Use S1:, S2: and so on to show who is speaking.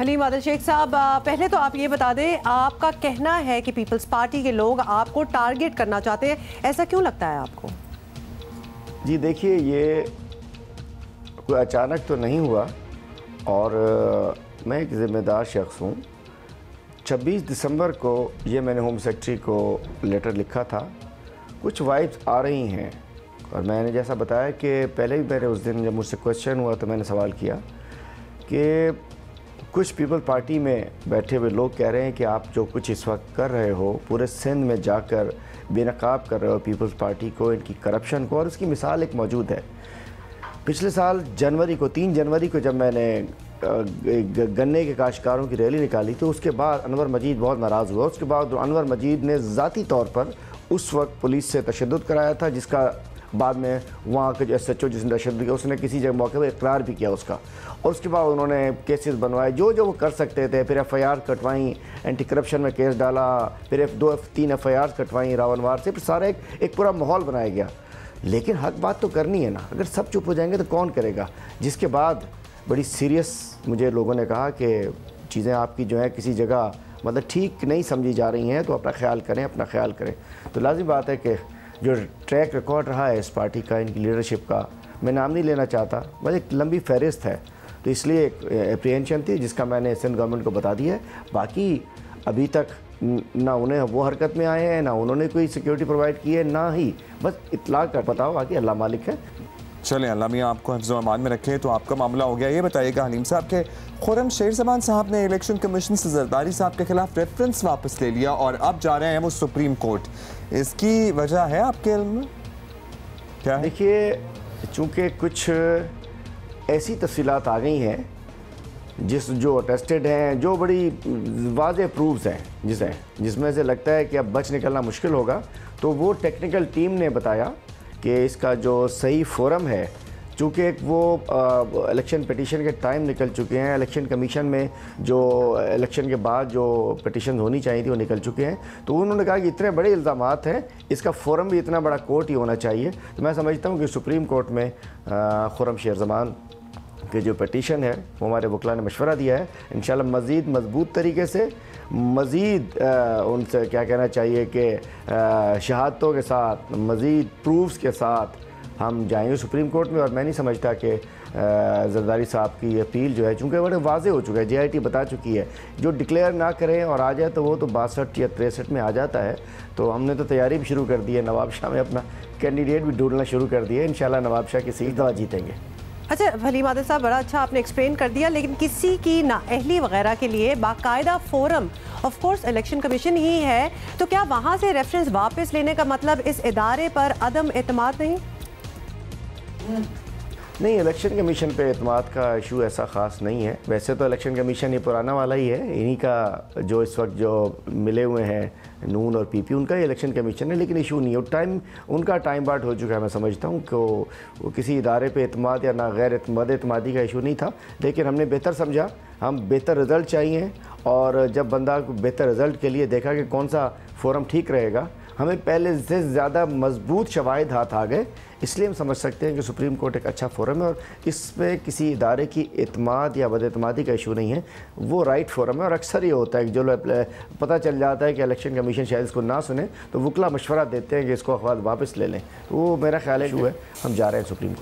S1: हलीम आदिल शेख साहब, पहले तो आप ये बता दें, आपका कहना है कि पीपल्स पार्टी के लोग आपको टारगेट करना चाहते हैं, ऐसा क्यों लगता है आपको?
S2: जी देखिए, ये कोई अचानक तो नहीं हुआ और मैं एक ज़िम्मेदार शख्स हूँ। 26 दिसंबर को ये मैंने होम सेक्रेटरी को लेटर लिखा था। कुछ वाइब्स आ रही हैं और मैंने जैसा बताया कि पहले भी मैंने उस दिन जब मुझसे क्वेश्चन हुआ तो मैंने सवाल किया कि कुछ पीपल पार्टी में बैठे हुए लोग कह रहे हैं कि आप जो कुछ इस वक्त कर रहे हो, पूरे सिंध में जाकर बेनकाब कर रहे हो पीपल्स पार्टी को, इनकी करप्शन को, और इसकी मिसाल एक मौजूद है। पिछले साल जनवरी को 3 जनवरी को जब मैंने गन्ने के काश्तकारों की रैली निकाली तो उसके बाद अनवर मजीद बहुत नाराज़ हुआ। उसके बाद अनवर मजीद ने ज़ाती तौर पर उस वक्त पुलिस से तशद्दुद कराया था, जिसका बाद में वहाँ के जो SHO जिसने तशद्दुद किया उसने किसी जगह मौके पर इकरार भी किया उसका, और उसके बाद उन्होंने केसेस बनवाए जो वो कर सकते थे। फिर FIR कटवाई, एंटी करप्शन में केस डाला, फिर 2-3 FIR कटवाई रावणवार से, फिर सारा एक पूरा माहौल बनाया गया। लेकिन हक बात तो करनी है ना, अगर सब चुप हो जाएंगे तो कौन करेगा। जिसके बाद बड़ी सीरियस मुझे लोगों ने कहा कि चीज़ें आपकी जो है किसी जगह मतलब ठीक नहीं समझी जा रही हैं, तो अपना ख्याल करें, अपना ख्याल करें। तो लाजिम बात है कि जो ट्रैक रिकॉर्ड रहा है इस पार्टी का, इनकी लीडरशिप का, मैं नाम नहीं लेना चाहता, बस एक लंबी फहरिस्त है, तो इसलिए एक एप्रीहेंशन थी जिसका मैंने सिंध गवर्नमेंट को बता दिया है। बाकी अभी तक ना उन्हें वो हरकत में आए हैं, ना उन्होंने कोई सिक्योरिटी प्रोवाइड की है, ना ही बस इतला कर बताओ, बाकी अल्लाह मालिक है।
S3: चलें, अल्लाह मियाँ आपको हिफ्ज़ व अमान में रखे। तो आपका मामला हो गया। ये बताइएगा हलीम साहब के खुर्रम शेर ज़मान साहब ने इलेक्शन कमीशन से जरदारी साहब के खिलाफ रेफरेंस वापस ले लिया और अब जा रहे हैं वो सुप्रीम कोर्ट। इसकी वजह है आपके इल्म में क्या है?
S2: देखिए, चूँकि कुछ ऐसी तफसीलात आ गई हैं जो अटेस्टेड हैं, जो बड़ी वाज़ेह प्रूफ्स हैं, जिसमें से लगता है कि अब बच निकलना मुश्किल होगा, तो वो टेक्निकल टीम ने बताया कि इसका जो सही फोरम है, चूँकि वो इलेक्शन पिटीशन के टाइम निकल चुके हैं, इलेक्शन कमीशन में जो इलेक्शन के बाद जो पिटीशन होनी चाहिए थी वो निकल चुके हैं, तो उन्होंने कहा कि इतने बड़े इल्ज़ामात हैं, इसका फोरम भी इतना बड़ा कोर्ट ही होना चाहिए। तो मैं समझता हूँ कि सुप्रीम कोर्ट में खुर्रम शेर ज़मान के जो पिटीशन है वो हमारे वकला ने मशवरा दिया है। इंशाल्लाह मज़ीद मजबूत तरीके से, मज़ीद उनसे क्या कहना चाहिए कि शहादतों के साथ, मज़ीद प्रूफ्स के साथ हम जाएंगे सुप्रीम कोर्ट में। और मैं नहीं समझता कि जरदारी साहब की अपील जो है, चूँकि बड़े वाजे हो चुका है, JIT बता चुकी है, जो डिक्लेयर ना करें और आ जाए तो वो तो 62 या 63 में आ जाता है। तो हमने तो तैयारी भी शुरू कर दी है, नवाब शाह में अपना कैंडिडेट भी ढूंढना शुरू कर दिया है। इंशाल्लाह नवाब शाह की सीट दवा जीतेंगे।
S1: अच्छा हलीम आदिल साहब, बड़ा अच्छा आपने एक्सप्लेन कर दिया, लेकिन किसी की नाअहली वगैरह के लिए बाकायदा forum of course election commission ही है, तो क्या वहाँ से रेफरेंस वापस लेने का मतलब इस इदारे पर अदम एतमाद नहीं?
S2: नहीं, इलेक्शन कमीशन पे एतमाद का इशू ऐसा ख़ास नहीं है। वैसे तो इलेक्शन कमीशन ये पुराना वाला ही है, इन्हीं का जो इस वक्त जो मिले हुए हैं नून और PP, उनका ही इलेक्शन कमीशन है, लेकिन इशू नहीं है। उनका टाइम बाट हो चुका है। मैं समझता हूँ कि वो किसी इदारे पे एतमाद या ना गैर एतमादी का इशू नहीं था, लेकिन हमने बेहतर समझा, हम बेहतर रिज़ल्ट चाहिए, और जब बंदा बेहतर रिज़ल्ट के लिए देखा कि कौन सा फोरम ठीक रहेगा, हमें पहले से ज़्यादा मजबूत शवाहिद हाथ आ गए, इसलिए हम समझ सकते हैं कि सुप्रीम कोर्ट एक अच्छा फोरम है और इसमें किसी इदारे की एतमाद या बदएतमादी का इशू नहीं है, वो राइट फोरम है। और अक्सर ये होता है कि जो पता चल जाता है कि इलेक्शन कमीशन शायद इसको ना सुने, तो वकला मशवरा देते हैं कि इसको वापस ले लें। वो मेरा ख्याल है, हम जा रहे हैं सुप्रीम कोर्ट।